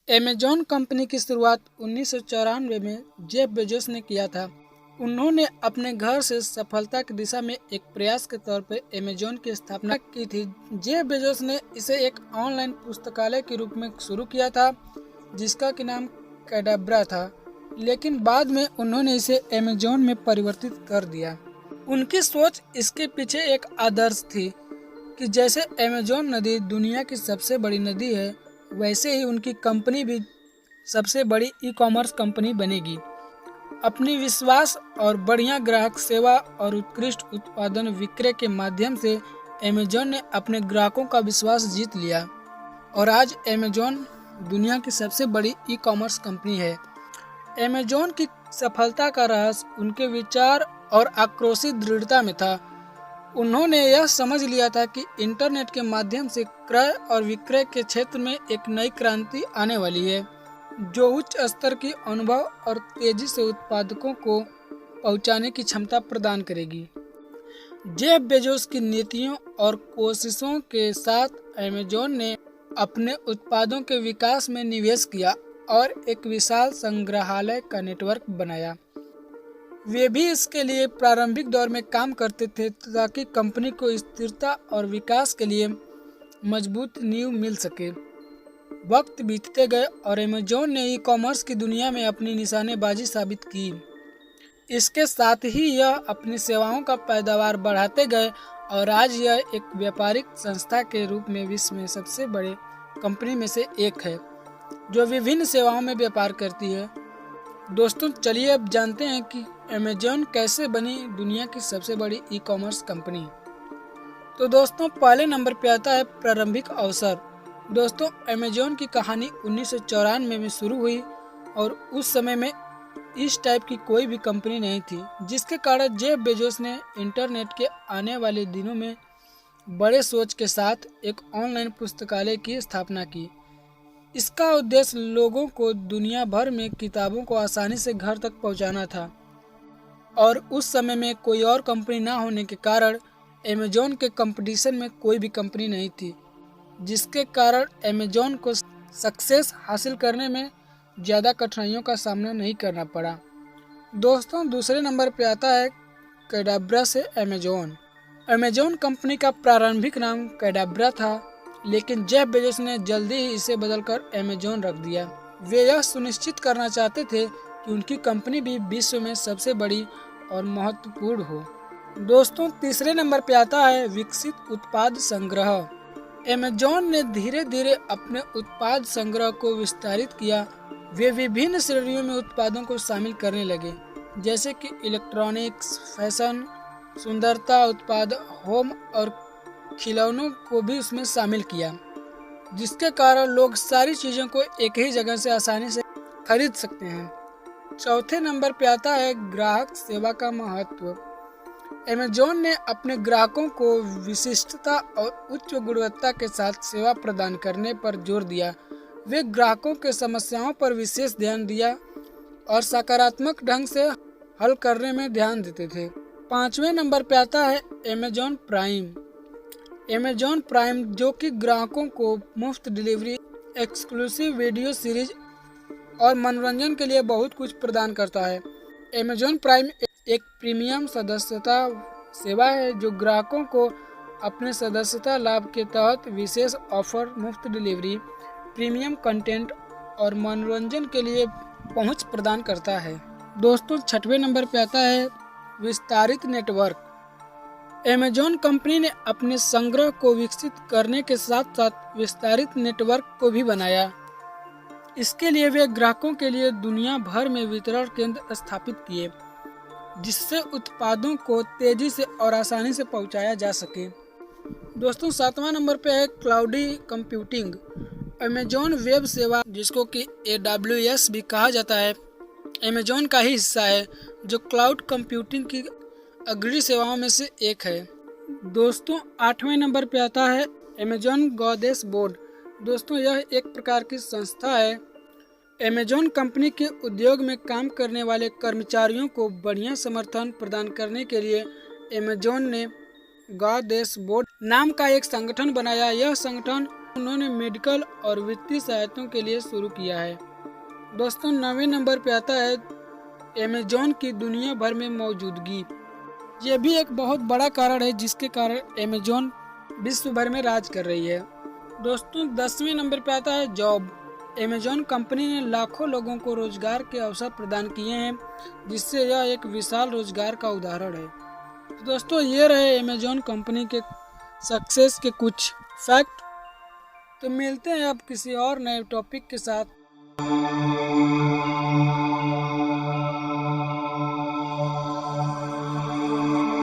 Amazon company की शुरुआत 1994 में जेफ बेजोस ने किया था। उन्होंने अपने घर से सफलता की दिशा में एक प्रयास के तौर पर अमेज़न की स्थापना की थी। जेफ बेजोस ने इसे एक ऑनलाइन पुस्तकालय के रूप में शुरू किया था, जिसका कि नाम कैडाब्रा था, लेकिन बाद में उन्होंने इसे अमेज़न में परिवर्तित कर दिया। उनकी सोच इसके पीछे एक आदर्श थी कि जैसे अमेज़न नदी दुनिया की सबसे बड़ी नदी है, वैसे ही उनकी कंपनी भी सबसे बड़ी ई-कॉमर्स कंपनी बनेगी। अपनी विश्वास और बढ़िया ग्राहक सेवा और उत्कृष्ट उत्पादन विक्रय के माध्यम से अमेज़न ने अपने ग्राहकों का विश्वास जीत लिया और आज अमेज़न दुनिया की सबसे बड़ी ई-कॉमर्स कंपनी है। अमेज़न की सफलता का रहस्य उनके विचार और आक्रोशित दृढ़ता में था। उन्होंने यह समझ लिया था कि इंटरनेट के माध्यम से क्रय और विक्रय के क्षेत्र में एक नई क्रांति आने वाली है, जो उच्च स्तर की अनुभव और तेजी से उत्पादकों को पहुंचाने की क्षमता प्रदान करेगी। जेफ बेजोस की नीतियों और कोशिशों के साथ अमेज़न ने अपने उत्पादों के विकास में निवेश किया और एक विशाल संग्रहालय का नेटवर्क बनाया। वे भी इसके लिए प्रारंभिक दौर में काम करते थे ताकि कंपनी को स्थिरता और विकास के लिए मजबूत नींव मिल सके। वक्त बीतते गए और अमेज़न ने ई कॉमर्स की दुनिया में अपनी निशानेबाजी साबित की। इसके साथ ही यह अपनी सेवाओं का पैदावार बढ़ाते गए और आज यह एक व्यापारिक संस्था के रूप में विश्व में सबसे बड़े कंपनी में से एक है, जो विभिन्न सेवाओं में व्यापार करती है। दोस्तों, चलिए अब जानते हैं कि अमेज़न कैसे बनी दुनिया की सबसे बड़ी ई कॉमर्स कंपनी। तो दोस्तों, पहले नंबर पे आता है प्रारंभिक अवसर। दोस्तों, अमेज़न की कहानी 1994 में शुरू हुई और उस समय में इस टाइप की कोई भी कंपनी नहीं थी, जिसके कारण जेफ बेजोस ने इंटरनेट के आने वाले दिनों में बड़े सोच के साथ एक ऑनलाइन पुस्तकालय की स्थापना की। इसका उद्देश्य लोगों को दुनिया भर में किताबों को आसानी से घर तक पहुंचाना था और उस समय में कोई और कंपनी ना होने के कारण अमेज़न के कंपटीशन में कोई भी कंपनी नहीं थी, जिसके कारण अमेज़न को सक्सेस हासिल करने में ज़्यादा कठिनाइयों का सामना नहीं करना पड़ा। दोस्तों, दूसरे नंबर पे आता है कैडाब्रा से अमेज़न। अमेज़न कंपनी का प्रारंभिक नाम कैडाब्रा था, लेकिन जेफ बेजोस ने जल्दी ही इसे बदलकर अमेज़न रख दिया। वे यह सुनिश्चित करना चाहते थे कि उनकी कंपनी भी विश्व में सबसे बड़ी और महत्वपूर्ण हो। दोस्तों, तीसरे नंबर पे आता है विकसित उत्पाद संग्रह। अमेज़न ने धीरे धीरे अपने उत्पाद संग्रह को विस्तारित किया। वे विभिन्न श्रेणियों में उत्पादों को शामिल करने लगे, जैसे कि इलेक्ट्रॉनिक्स, फैशन, सुंदरता उत्पाद, होम और खिलौनों को भी उसमें शामिल किया, जिसके कारण लोग सारी चीज़ों को एक ही जगह से आसानी से खरीद सकते हैं। चौथे नंबर पे आता है ग्राहक सेवा का महत्व। अमेज़न ने अपने ग्राहकों को विशिष्टता और उच्च गुणवत्ता के साथ सेवा प्रदान करने पर जोर दिया। वे ग्राहकों के समस्याओं पर विशेष ध्यान दिया और सकारात्मक ढंग से हल करने में ध्यान देते थे। पांचवें नंबर पे आता है अमेज़न प्राइम। अमेज़न प्राइम, जो कि ग्राहकों को मुफ्त डिलीवरी, एक्सक्लूसिव वीडियो सीरीज और मनोरंजन के लिए बहुत कुछ प्रदान करता है। अमेज़न प्राइम एक प्रीमियम सदस्यता सेवा है, जो ग्राहकों को अपने सदस्यता लाभ के तहत विशेष ऑफर, मुफ्त डिलीवरी, प्रीमियम कंटेंट और मनोरंजन के लिए पहुंच प्रदान करता है। दोस्तों, छठवें नंबर पे आता है विस्तारित नेटवर्क। अमेज़न कंपनी ने अपने संग्रह को विकसित करने के साथ साथ विस्तारित नेटवर्क को भी बनाया। इसके लिए वे ग्राहकों के लिए दुनिया भर में वितरण केंद्र स्थापित किए, जिससे उत्पादों को तेजी से और आसानी से पहुंचाया जा सके। दोस्तों, सातवां नंबर पे है क्लाउडी कंप्यूटिंग। अमेज़न वेब सेवा, जिसको कि AWS भी कहा जाता है, अमेज़न का ही हिस्सा है, जो क्लाउड कंप्यूटिंग की अग्रणी सेवाओं में से एक है। दोस्तों, आठवें नंबर पे आता है अमेज़न गॉदेस बोर्ड। दोस्तों, यह एक प्रकार की संस्था है। अमेज़न कंपनी के उद्योग में काम करने वाले कर्मचारियों को बढ़िया समर्थन प्रदान करने के लिए अमेज़न ने गॉदेस बोर्ड नाम का एक संगठन बनाया। यह संगठन उन्होंने मेडिकल और वित्तीय सहायता के लिए शुरू किया है। दोस्तों 9वें नंबर पे आता है अमेज़न की दुनिया भर में मौजूदगी। ये भी एक बहुत बड़ा कारण है जिसके कारण अमेज़न विश्व भर में राज कर रही है। दोस्तों 10वें नंबर पे आता है जॉब। अमेज़न कंपनी ने लाखों लोगों को रोजगार के अवसर प्रदान किए हैं, जिससे यह एक विशाल रोजगार का उदाहरण है। तो दोस्तों ये रहे अमेज़न कंपनी के सक्सेस के कुछ फैक्ट। तो मिलते हैं अब किसी और नए टॉपिक के साथ।